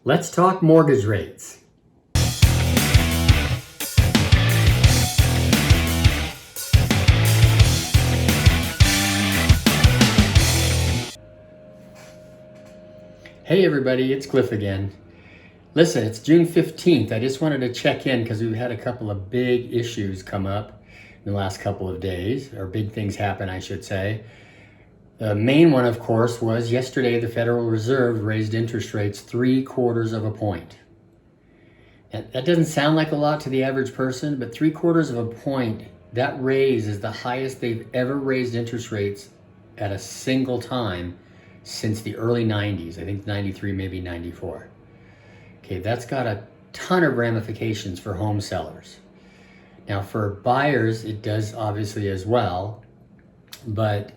Let's talk mortgage rates. Hey everybody, it's Cliff again. Listen, it's June 15th. I just wanted to check in because we've had a couple of big issues come up in the last couple of days, or big things happen, I should say. The main one, of course, was yesterday the Federal Reserve raised interest rates 3/4 of a point. And that doesn't sound like a lot to the average person, but 3/4 of a point, that raise is the highest they've ever raised interest rates at a single time since the early 90s. I think 93, maybe 94. Okay, that's got a ton of ramifications for home sellers. Now for buyers, it does obviously as well, but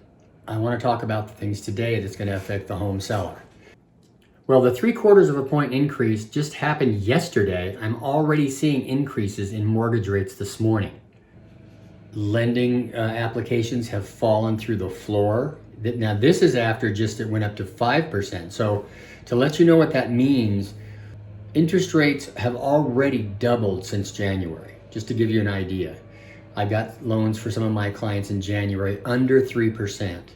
I want to talk about the things today that's going to affect the home seller. Well, the 3/4 of a point increase just happened yesterday. I'm already seeing increases in mortgage rates this morning. Lending applications have fallen through the floor. Now this is after just it went up to 5%. So to let you know what that means, interest rates have already doubled since January, just to give you an idea. I got loans for some of my clients in January under 3%.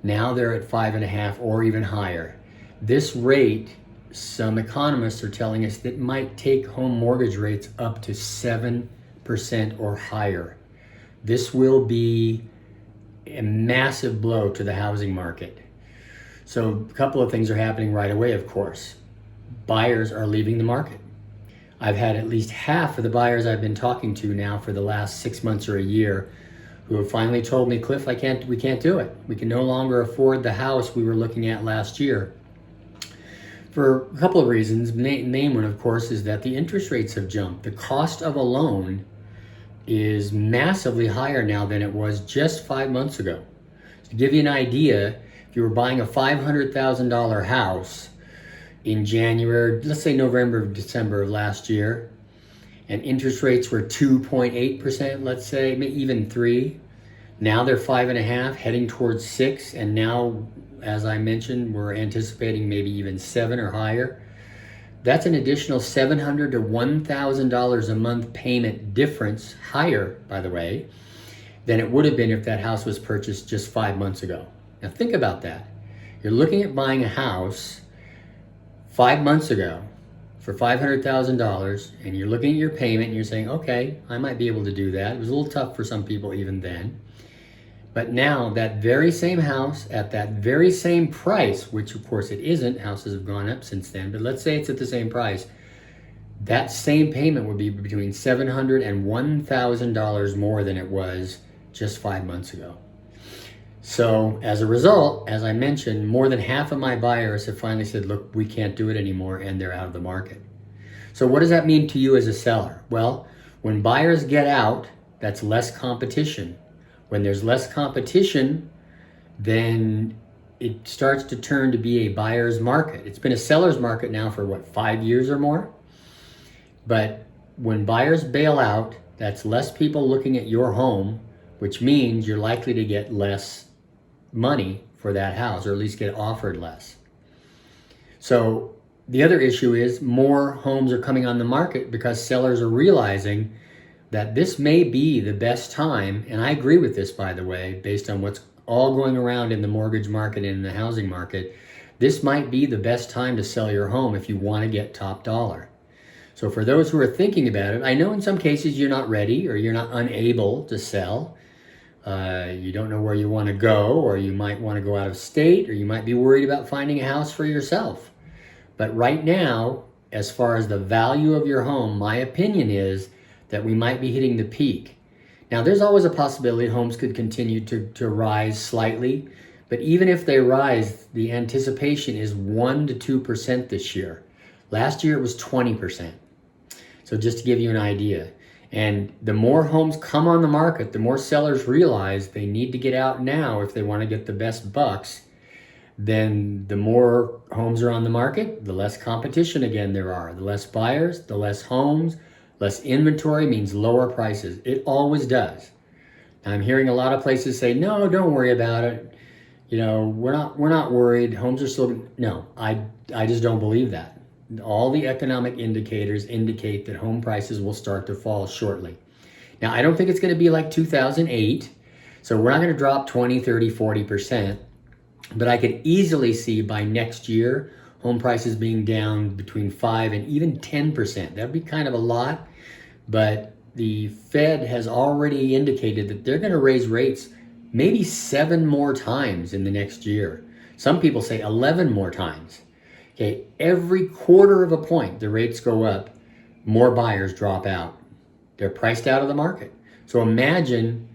Now they're at 5.5% or even higher. This rate, some economists are telling us that might take home mortgage rates up to 7% or higher. This will be a massive blow to the housing market. So a couple of things are happening right away, of course. Buyers are leaving the market. I've had at least half of the buyers I've been talking to now for the last 6 months or a year who have finally told me, Cliff, we can't do it. We can no longer afford the house we were looking at last year. For a couple of reasons. Main one, of course, is that the interest rates have jumped. The cost of a loan is massively higher now than it was just 5 months ago. To give you an idea, if you were buying a $500,000 house in January, let's say November, December of last year, and interest rates were 2.8%, let's say, maybe even 3%. Now they're 5.5%, heading towards 6%, and now, as I mentioned, we're anticipating maybe even 7% or higher. That's an additional $700 to $1,000 a month payment difference, higher, by the way, than it would have been if that house was purchased just 5 months ago. Now think about that. You're looking at buying a house 5 months ago for $500,000, and you're looking at your payment and you're saying, okay, I might be able to do that. It was a little tough for some people even then. But now that very same house at that very same price, which of course it isn't, houses have gone up since then, but let's say it's at the same price, that same payment would be between $700 and $1,000 more than it was just 5 months ago. So as a result, as I mentioned, more than half of my buyers have finally said, look, we can't do it anymore, and they're out of the market. So what does that mean to you as a seller? Well, when buyers get out, that's less competition. When there's less competition, then it starts to turn to be a buyer's market. It's been a seller's market now for 5 years or more? But when buyers bail out, that's less people looking at your home, which means you're likely to get less money for that house, or at least get offered less. So the other issue is more homes are coming on the market because sellers are realizing that this may be the best time, and I agree with this, by the way, based on what's all going around in the mortgage market and in the housing market. This might be the best time to sell your home if you want to get top dollar. So for those who are thinking about it, I know in some cases you're not ready or you're not unable to sell. You don't know where you want to go, or you might want to go out of state, or you might be worried about finding a house for yourself. But right now, as far as the value of your home, my opinion is that we might be hitting the peak. Now, there's always a possibility homes could continue to rise slightly, but even if they rise, the anticipation is 1% to 2% this year. Last year it was 20%. So just to give you an idea. And the more homes come on the market, the more sellers realize they need to get out now if they want to get the best bucks. Then the more homes are on the market, the less competition again there are. The less buyers, the less homes, less inventory means lower prices. It always does. I'm hearing a lot of places say, no, don't worry about it. You know, we're not worried. Homes are still, no, I just don't believe that. all the economic indicators indicate that home prices will start to fall shortly. Now, I don't think it's going to be like 2008, so we're not going to drop 20, 30, 40%, but I could easily see by next year home prices being down between 5 and even 10%. That'd be kind of a lot, but the Fed has already indicated that they're going to raise rates maybe 7 more times in the next year. Some people say 11 more times. Okay, every quarter of a point the rates go up, more buyers drop out. They're priced out of the market. So imagine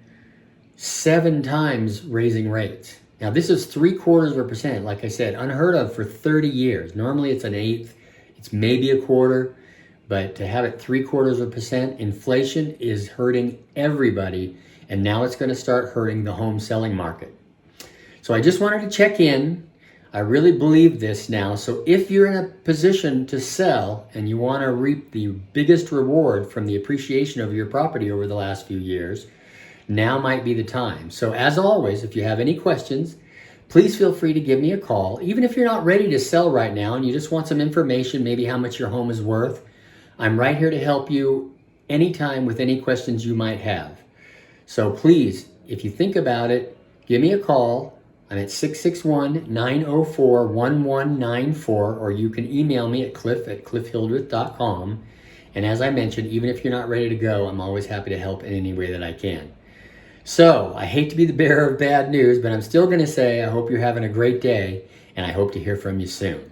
7 times raising rates. Now this is 0.75%, like I said, unheard of for 30 years. Normally it's an eighth, it's maybe a quarter, but to have it 0.75%, inflation is hurting everybody, and now it's going to start hurting the home selling market. So I just wanted to check in. I really believe this now. So if you're in a position to sell and you want to reap the biggest reward from the appreciation of your property over the last few years, now might be the time. So as always, if you have any questions, please feel free to give me a call. Even if you're not ready to sell right now and you just want some information, maybe how much your home is worth, I'm right here to help you anytime with any questions you might have. So please, if you think about it, give me a call. I'm at 661-904-1194, or you can email me at cliff@cliffhildreth.com. And as I mentioned, even if you're not ready to go, I'm always happy to help in any way that I can. So I hate to be the bearer of bad news, but I'm still going to say I hope you're having a great day, and I hope to hear from you soon.